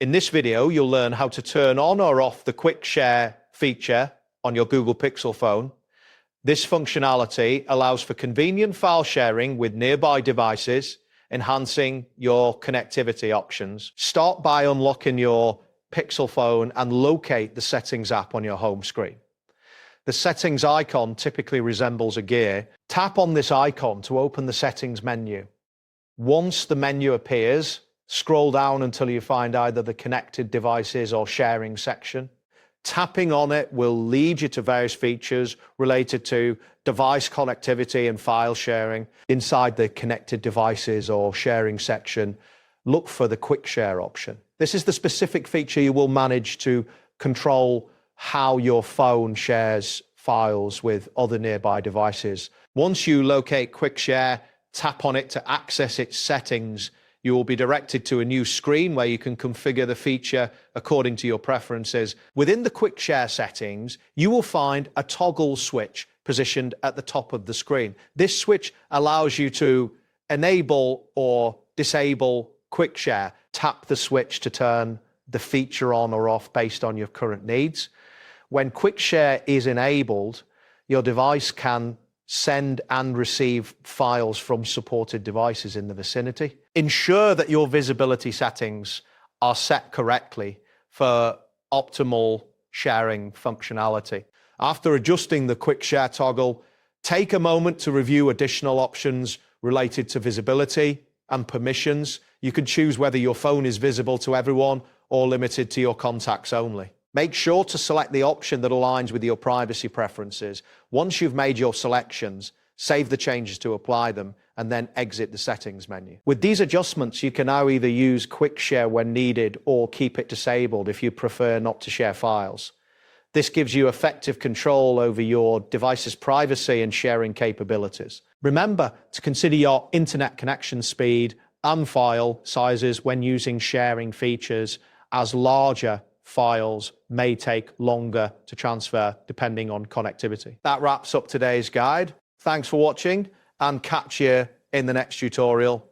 In this video, you'll learn how to turn on or off the Quick Share feature on your Google Pixel phone. This functionality allows for convenient file sharing with nearby devices, enhancing your connectivity options. Start by unlocking your Pixel phone and locate the Settings app on your home screen. The Settings icon typically resembles a gear. Tap on this icon to open the Settings menu. Once the menu appears, scroll down until you find either the Connected Devices or Sharing section. Tapping on it will lead you to various features related to device connectivity and file sharing. Inside the Connected Devices or Sharing section, look for the Quick Share option. This is the specific feature you will manage to control how your phone shares files with other nearby devices. Once you locate Quick Share, tap on it to access its settings. You will be directed to a new screen where you can configure the feature according to your preferences. Within the Quick Share settings, you will find a toggle switch positioned at the top of the screen. This switch allows you to enable or disable Quick Share. Tap the switch to turn the feature on or off based on your current needs. When Quick Share is enabled, your device can send and receive files from supported devices in the vicinity. Ensure that your visibility settings are set correctly for optimal sharing functionality. After adjusting the Quick Share toggle, take a moment to review additional options related to visibility and permissions. You can choose whether your phone is visible to everyone or limited to your contacts only. Make sure to select the option that aligns with your privacy preferences. Once you've made your selections, save the changes to apply them, and then exit the settings menu. With these adjustments, you can now either use Quick Share when needed or keep it disabled if you prefer not to share files. This gives you effective control over your device's privacy and sharing capabilities. Remember to consider your internet connection speed and file sizes when using sharing features, as larger files may take longer to transfer depending on connectivity. That wraps up today's guide. Thanks for watching and catch you in the next tutorial.